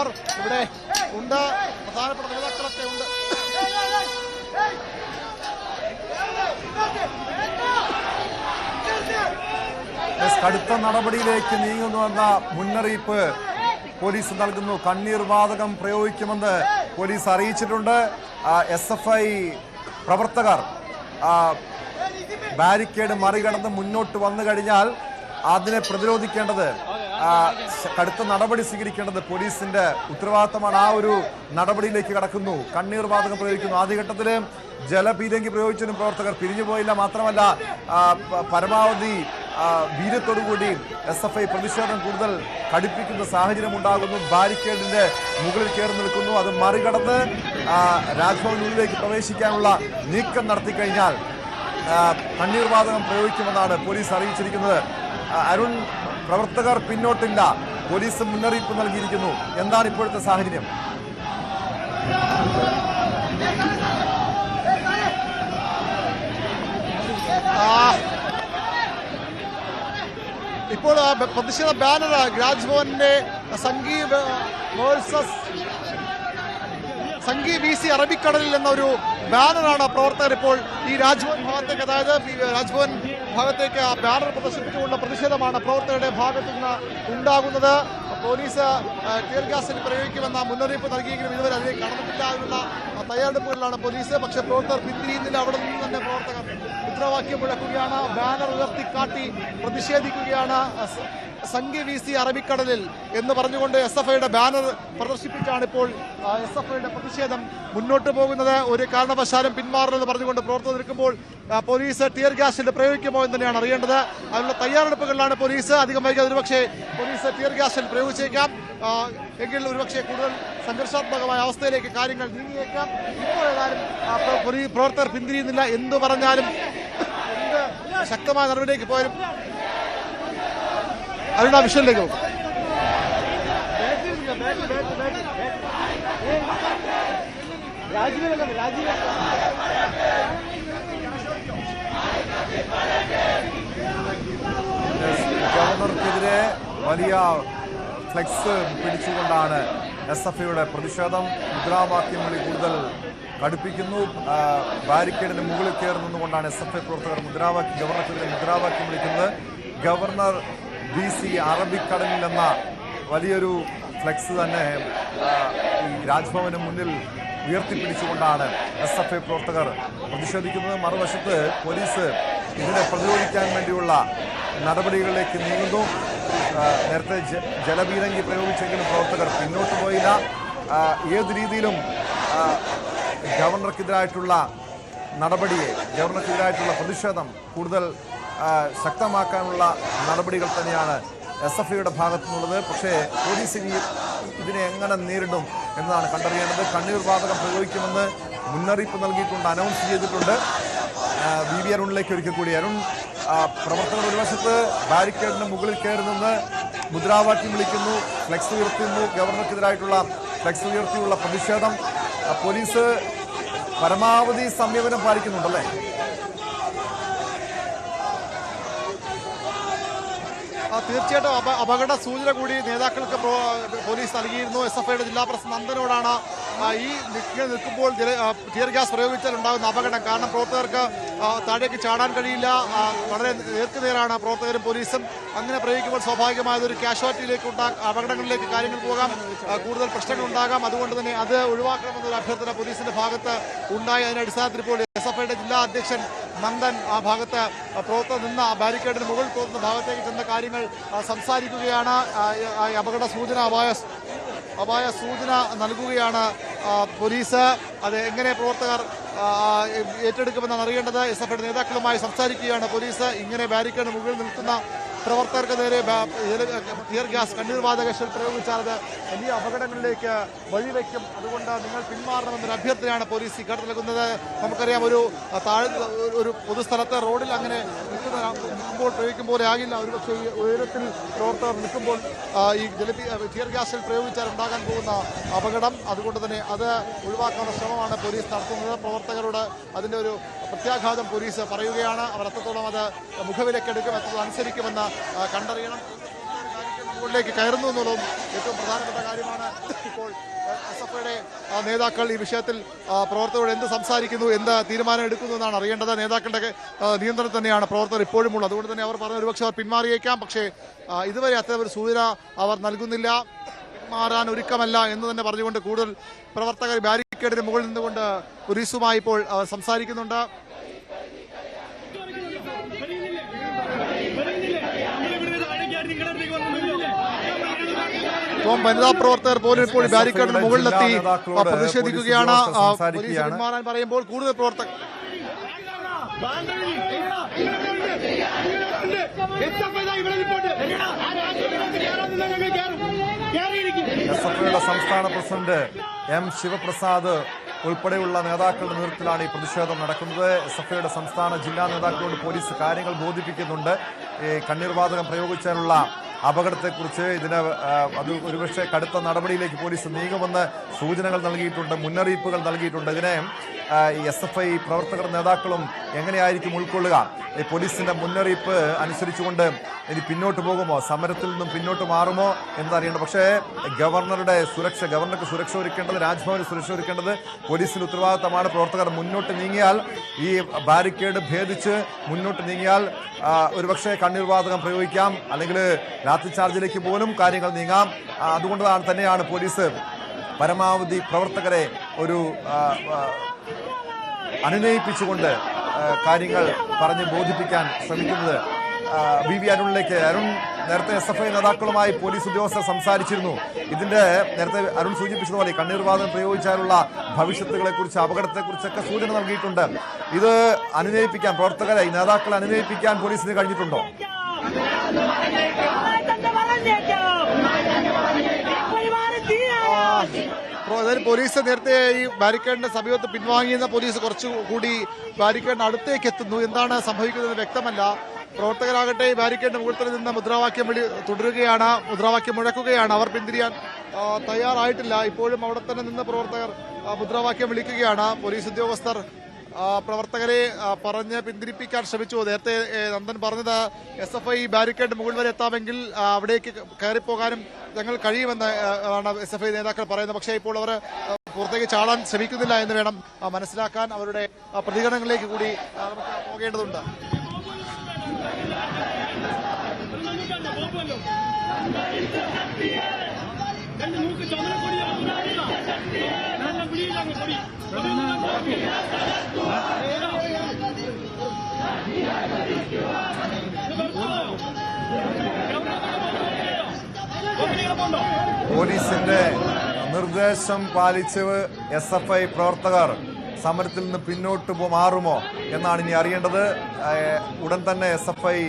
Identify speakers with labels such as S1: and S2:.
S1: പ്രവർത്തകർ ഇവിടെ ഉണ്ട്, പ്രധാനപ്പെട്ട നേതാക്കളൊക്കെ ഉണ്ട്.
S2: കടുത്ത നടപടിയിലേക്ക് നീങ്ങുന്നുവെന്ന മുന്നറിയിപ്പ് പോലീസ് നൽകുന്നു. കണ്ണീർ വാതകം പ്രയോഗിക്കുമെന്ന് പോലീസ് അറിയിച്ചിട്ടുണ്ട്. SFI പ്രവർത്തകർ ബാരിക്കേഡ് മറികടന്ന് മുന്നോട്ട് വന്നു കഴിഞ്ഞാൽ അതിനെ പ്രതിരോധിക്കേണ്ടത്, കടുത്ത നടപടി സ്വീകരിക്കേണ്ടത് പോലീസിന്റെ ഉത്തരവാദിത്തമാണ്. ആ ഒരു നടപടിയിലേക്ക് കടക്കുന്നു. കണ്ണീർ വാതകം പ്രയോഗിക്കുന്നു. ആദ്യഘട്ടത്തിൽ ജലപീരങ്കി പ്രയോഗിച്ചതിനും പ്രവർത്തകർ പിരിഞ്ഞുപോയില്ല. മാത്രമല്ല പരമാവധി വീര്യത്തോടുകൂടി SFI പ്രതിഷേധം കൂടുതൽ കടുപ്പിക്കുന്ന സാഹചര്യം ഉണ്ടാകുന്നു. ബാരിക്കേഡിന്റെ മുകളിൽ കയറി നിൽക്കുന്നു. അത് മറികടന്ന് രാജ്ഭവനുള്ളിലേക്ക് പ്രവേശിക്കാനുള്ള നീക്കം നടത്തി കഴിഞ്ഞാൽ കണ്ണീർ വാതകം പ്രയോഗിക്കുമെന്നാണ് പോലീസ് അറിയിച്ചിരിക്കുന്നത്. അരുൺ, പ്രവർത്തകർ പിന്നോട്ടില്ല, പോലീസ് മുന്നറിയിപ്പ് നൽകിയിരിക്കുന്നു. എന്താണ് ഇപ്പോഴത്തെ സാഹചര്യം?
S1: ഇപ്പോൾ പ്രതിഷേധ ബാനർ രാജ്ഭവന്റെ സംഗീ VC അറബിക്കടലിൽ എന്നൊരു ബാനറാണ് പ്രവർത്തകർ ഇപ്പോൾ ഈ രാജ്ഭവൻ ഭാഗത്തേക്ക്, അതായത് രാജ്ഭവൻ ഭാഗത്തേക്ക് ബാനർ പ്രദർശിപ്പിച്ചുകൊണ്ടുള്ള പ്രതിഷേധമാണ് പ്രവർത്തകരുടെ ഭാഗത്തു നിന്ന് ഉണ്ടാകുന്നത്. പോലീസ് ടിയർ ഗ്യാസിൽ പ്രയോഗിക്കുമെന്ന മുന്നറിയിപ്പ് നൽകിയെങ്കിലും ഇതുവരെ അതിലേക്ക് കടന്നിട്ടില്ല. അതിനുള്ള തയ്യാറെടുപ്പുകളിലാണ് പോലീസ്. പക്ഷേ പ്രവർത്തകർ പിന്തിരിയുന്നില്ല. അവിടെ നിന്ന് തന്നെ പ്രവർത്തകർ മുദ്രാവാക്യം മുഴക്കുകയാണ്, ബാനർ ഉയർത്തിക്കാട്ടി പ്രതിഷേധിക്കുകയാണ്. സംഗീ VC അറബിക്കടലിൽ എന്ന് പറഞ്ഞുകൊണ്ട് SFIയുടെ ബാനർ പ്രദർശിപ്പിച്ചാണ് ഇപ്പോൾ SFIയുടെ പ്രതിഷേധം മുന്നോട്ട് പോകുന്നത്. ഒരു കാരണവശാലും പിന്മാറണമെന്ന് പറഞ്ഞുകൊണ്ട് പ്രവർത്തകർ നിൽക്കുമ്പോൾ പോലീസ് ടിയർ ഗ്യാസിൽ പ്രയോഗിക്കുമോ എന്ന് തന്നെയാണ് അറിയേണ്ടത്. അതിനുള്ള തയ്യാറെടുപ്പുകളിലാണ് പോലീസ്. അധികം വൈകാതെ ഒരുപക്ഷെ പോലീസ് ടിയർ ഗ്യാസിൽ പ്രയോഗിച്ചേക്കാം. എങ്കിൽ ഒരുപക്ഷെ കൂടുതൽ സംഘർഷാത്മകമായ അവസ്ഥയിലേക്ക് കാര്യങ്ങൾ നീങ്ങിയേക്കാം. ഇപ്പോൾ ഏതായാലും പ്രവർത്തകർ പിന്തിരിയുന്നില്ല. എന്തു പറഞ്ഞാലും എന്ത് ശക്തമായ നടപടിയിലേക്ക് പോയാലും അരുണ വിഷയത്തിലേക്ക് പോകും.
S2: ഗവർണർക്കെതിരെ വലിയ ഫ്ലെക്സ് പിടിച്ചുകൊണ്ടാണ് SFIയുടെ പ്രതിഷേധം. മുദ്രാവാക്യം വിളി കൂടുതൽ കടുപ്പിക്കുന്നു. ബാരിക്കേഡിന് മുകളിൽ കയറി നിന്നുകൊണ്ടാണ് SFI പ്രവർത്തകർ ഗവർണർക്കെതിരെ മുദ്രാവാക്യം വിളിക്കുന്നത്. ഗവർണർ VC അറബിക്കടലിൽ എന്ന വലിയൊരു ഫ്ലെക്സ് തന്നെ ഈ രാജ്ഭവന് മുന്നിൽ ഉയർത്തിപ്പിടിച്ചുകൊണ്ടാണ് SFI പ്രവർത്തകർ പ്രതിഷേധിക്കുന്നത്. മറുവശത്ത് പോലീസ് ഇതിനെ പ്രതിരോധിക്കാൻ വേണ്ടിയുള്ള നടപടികളിലേക്ക് നീങ്ങുന്നു. നേരത്തെ ജലപീരങ്കി പ്രയോഗിച്ചെങ്കിലും പ്രവർത്തകർ പിന്നോട്ട് പോയില്ല. ഏത് രീതിയിലും ഗവർണർക്കെതിരായിട്ടുള്ള പ്രതിഷേധം കൂടുതൽ ശക്തമാക്കാനുള്ള നടപടികൾ തന്നെയാണ് SFIയുടെ ഭാഗത്തു നിന്നുള്ളത്. പക്ഷേ പോലീസ് ഇതിനെ എങ്ങനെ നേരിടും എന്നതാണ് കണ്ടറിയേണ്ടത്. കണ്ണീർ വാതകം പ്രയോഗിക്കുമെന്ന് മുന്നറിയിപ്പ് നൽകിയിട്ടുണ്ട്, അനൗൺസ് ചെയ്തിട്ടുണ്ട്. VV അരുണിലേക്ക് ഒരിക്കൽ കൂടി. അരുൺ, പ്രവർത്തകർ ഒരു വശത്ത് ബാരിക്കേഡിന് മുകളിൽ കയറി നിന്ന് മുദ്രാവാക്യം വിളിക്കുന്നു, ഫ്ലെക്സ് ഉയർത്തുന്നു. ഗവർണർക്കെതിരായിട്ടുള്ള ഫ്ലെക്സ് ഉയർത്തിയുള്ള പ്രതിഷേധം. പോലീസ് പരമാവധി സംയമനം പാലിക്കുന്നുണ്ടല്ലേ?
S1: തീർച്ചയായിട്ടും അപകട സൂചന കൂടി നേതാക്കൾക്ക് പോലീസ് നൽകിയിരുന്നു. SFIയുടെ ജില്ലാ പ്രസിഡന്റ് നന്ദനോടാണ് ഈ നിൽക്കുമ്പോൾ ടിയർ ഗ്യാസ് പ്രയോഗിച്ചാൽ ഉണ്ടാകുന്ന അപകടം. കാരണം പ്രവർത്തകർക്ക് താഴേക്ക് ചാടാൻ കഴിയില്ല. വളരെ നേർക്കുനേരാണ് പ്രവർത്തകരും പോലീസും. അങ്ങനെ പ്രയോഗിക്കുമ്പോൾ സ്വാഭാവികമായതൊരു കാഷ്വാലിറ്റിയിലേക്ക് അപകടങ്ങളിലേക്ക് കാര്യങ്ങൾ പോകാം, കൂടുതൽ പ്രശ്നങ്ങൾ ഉണ്ടാകാം. അതുകൊണ്ട് തന്നെ അത് ഒഴിവാക്കണമെന്നൊരു അഭ്യർത്ഥന പോലീസിന്റെ ഭാഗത്ത് ഉണ്ടായി. അതിന്റെ അടിസ്ഥാനത്തിൽ ഇപ്പോൾ SFIയുടെ ജില്ലാ അധ്യക്ഷൻ നന്ദൻ ആ ഭാഗത്ത് പ്രവർത്തകർ നിന്ന് ബാരിക്കേഡിന് മുകളിൽ പോകുന്ന ഭാഗത്തേക്ക് ചെന്ന കാര്യങ്ങൾ സംസാരിക്കുകയാണ്. അപകട സൂചന, അപായ സൂചന നൽകുകയാണ് പോലീസ്. അത് എങ്ങനെ പ്രവർത്തകർ ഏറ്റെടുക്കുമെന്നാണ് അറിയേണ്ടത്. SFIയുടെ നേതാക്കളുമായി സംസാരിക്കുകയാണ് പോലീസ്. ഇങ്ങനെ ബാരിക്കേഡിന് മുകളിൽ നിൽക്കുന്ന പ്രവർത്തകർക്ക് നേരെ ടിയർ ഗ്യാസ്, കണ്ണീർ വാതക ഷെൽ പ്രയോഗിച്ചാൽ അത് വലിയ അപകടങ്ങളിലേക്ക് വഴിവെക്കും. അതുകൊണ്ട് നിങ്ങൾ പിന്മാറണമെന്നൊരു അഭ്യർത്ഥനയാണ് പോലീസ് ഇക്കാര്യത്തിൽ നൽകുന്നത്. നമുക്കറിയാം, ഒരു പൊതുസ്ഥലത്ത് റോഡിൽ അങ്ങനെ നിൽക്കുമ്പോൾ പ്രയോഗിക്കും പോലെ ആകില്ല. ഒരുപക്ഷെ ഈ ഉയരത്തിൽ പ്രവർത്തകർ നിൽക്കുമ്പോൾ ഈ ടിയർ ഗ്യാസ് ഷെൽ പ്രയോഗിച്ചാൽ ഉണ്ടാകാൻ പോകുന്ന അപകടം. അതുകൊണ്ട് തന്നെ അത് ഒഴിവാക്കാനുള്ള ശ്രമമാണ് പോലീസ് നടത്തുന്നത്. പ്രവർത്തകരോട് അതിൻ്റെ ഒരു പ്രത്യാഘാതം പോലീസ് പറയുകയാണ്. അവർ എത്രത്തോളം അത് മുഖവിലക്കെടുക്കും, എത്രത്തോളം അനുസരിക്കുമെന്ന് കണ്ടറിയണം. മുകളിലേക്ക് കയറുന്നു എന്നുള്ളതും ഏറ്റവും പ്രധാനപ്പെട്ട കാര്യമാണ്. ഇപ്പോൾ SFIയുടെ നേതാക്കൾ ഈ വിഷയത്തിൽ പ്രവർത്തകരോട് എന്ത് സംസാരിക്കുന്നു, എന്ത് തീരുമാനം എടുക്കുന്നു എന്നാണ് അറിയേണ്ടത്. നേതാക്കളുടെ നിയന്ത്രണം തന്നെയാണ് പ്രവർത്തകർ ഇപ്പോഴും ഉള്ളത്. അതുകൊണ്ട് തന്നെ അവർ പറഞ്ഞ ഒരുപക്ഷെ അവർ പിന്മാറിയേക്കാം. പക്ഷേ ഇതുവരെ അത്തരം ഒരു സൂചന അവർ നൽകുന്നില്ല. മാറാൻ ഒരുക്കമല്ല എന്ന് തന്നെ പറഞ്ഞുകൊണ്ട് കൂടുതൽ പ്രവർത്തകർ ബാരിക്കേഡിന് മുകളിൽ നിന്നുകൊണ്ട് പോലീസുമായി ഇപ്പോൾ സംസാരിക്കുന്നുണ്ട്. വനിതാ പ്രവർത്തകർ പോലും ഇപ്പോൾ ബാരിക്കേഡിന് മുകളിലെത്തി പ്രതിഷേധിക്കുകയാണ്. പോലീസ് പിന്മാറാൻ പറയുമ്പോൾ കൂടുതൽ പ്രവർത്തകർ
S2: SFIയുടെ സംസ്ഥാന പ്രസിഡന്റ് M ശിവപ്രസാദ് ഉൾപ്പെടെയുള്ള നേതാക്കളുടെ നേതൃത്വത്തിലാണ് ഈ പ്രതിഷേധം നടക്കുന്നത്. SFIയുടെ സംസ്ഥാന ജില്ലാ നേതാക്കളോട് പോലീസ് കാര്യങ്ങൾ ബോധിപ്പിക്കുന്നുണ്ട്. ഈ കണ്ണീർവാതകം പ്രയോഗിച്ചാലുള്ള അപകടത്തെക്കുറിച്ച് അത് ഒരുപക്ഷെ കടുത്ത നടപടിയിലേക്ക് പോലീസ് നീങ്ങുമെന്ന് സൂചനകൾ നൽകിയിട്ടുണ്ട്, മുന്നറിയിപ്പുകൾ നൽകിയിട്ടുണ്ട്. ഇതിനെ SFI പ്രവർത്തകർ നേതാക്കളും എങ്ങനെയായിരിക്കും ഉൾക്കൊള്ളുക? ഈ പോലീസിന്റെ മുന്നറിയിപ്പ് അനുസരിച്ചുകൊണ്ട് ഇനി പിന്നോട്ട് പോകുമോ, സമരത്തിൽ നിന്നും പിന്നോട്ട് മാറുമോ എന്നറിയേണ്ടത്. പക്ഷേ ഗവർണർക്ക് സുരക്ഷ ഒരുക്കേണ്ടത്, രാജ്ഭവന് സുരക്ഷ ഒരുക്കേണ്ടത് പോലീസിന്റെ ഉത്തരവാദിത്തമാണ്. പ്രവർത്തകർ മുന്നോട്ട് നീങ്ങിയാൽ, ഈ ബാരിക്കേഡ് ഭേദിച്ച് മുന്നോട്ട് നീങ്ങിയാൽ ഒരുപക്ഷെ കണ്ണീർവാതകം പ്രയോഗിക്കാം, അല്ലെങ്കിൽ ലാത്തിചാർജിലേക്ക് പോലും കാര്യങ്ങൾ നീങ്ങാം. അതുകൊണ്ട് തന്നെയാണ് പോലീസ് പരമാവധി പ്രവർത്തകരെ അനുനയിപ്പിച്ചുകൊണ്ട് കാര്യങ്ങൾ പറഞ്ഞ് ബോധിപ്പിക്കാൻ ശ്രമിക്കുന്നത്. BV അരുണിലേക്ക്. അരുൺ, നേരത്തെ SFI നേതാക്കളുമായി പോലീസ് ഉദ്യോഗസ്ഥർ സംസാരിച്ചിരുന്നു. ഇതിന്റെ നേരത്തെ അരുൺ സൂചിപ്പിച്ചതുപോലെ കണ്ണീർവാതകം പ്രയോഗിച്ചാലുള്ള ഭവിഷ്യത്തുകളെക്കുറിച്ച്, അപകടത്തെക്കുറിച്ചൊക്കെ സൂചന നൽകിയിട്ടുണ്ട്. ഇത് അനുനയിപ്പിക്കാൻ, പ്രവർത്തകരെ നേതാക്കളെ അനുനയിപ്പിക്കാൻ പോലീസിന് കഴിഞ്ഞിട്ടുണ്ടോ?
S1: പോലീസ് നേരത്തെ ഈ ബാരിക്കേഡിന്റെ സമീപത്ത് പിൻവാങ്ങിയെന്ന പോലീസ് കുറച്ചുകൂടി ബാരിക്കേഡിന് അടുത്തേക്ക് എത്തുന്നു. എന്താണ് സംഭവിക്കുന്നത് വ്യക്തമല്ല. പ്രവർത്തകരാകട്ടെ ഈ ബാരിക്കേഡിന്റെ മുകളിൽ നിന്ന് മുദ്രാവാക്യം തുടരുകയാണ്, മുദ്രാവാക്യം മുഴക്കുകയാണ്. അവർ പിന്തിരിയാൻ തയ്യാറായിട്ടില്ല. ഇപ്പോഴും അവിടെ തന്നെ നിന്ന് പ്രവർത്തകർ മുദ്രാവാക്യം വിളിക്കുകയാണ്. പോലീസ് ഉദ്യോഗസ്ഥർ പ്രവർത്തകരെ പറഞ്ഞ് പിന്തിരിപ്പിക്കാൻ ശ്രമിച്ചു. നേരത്തെ നന്ദൻ പറഞ്ഞത് SFI ബാരിക്കേഡ് മുകളിൽ വരെ എത്താമെങ്കിൽ അവിടേക്ക് കയറിപ്പോകാനും ഞങ്ങൾ കഴിയുമെന്ന് ആണ് SFI നേതാക്കൾ പറയുന്നത്. പക്ഷേ ഇപ്പോൾ അവർ പുറത്തേക്ക് ചാടാൻ ശ്രമിക്കുന്നില്ല എന്ന് വേണം മനസ്സിലാക്കാൻ. അവരുടെ പ്രതികരണങ്ങളിലേക്ക് കൂടി നമുക്ക് പോകേണ്ടതുണ്ട്.
S2: പോലീസിന്റെ നിർദ്ദേശം പാലിച്ച് SFI പ്രവർത്തകർ സമരത്തിൽ നിന്ന് പിന്നോട്ട് മാറുമോ എന്നാണ് ഇനി അറിയേണ്ടത്. ഉടൻ തന്നെ SFI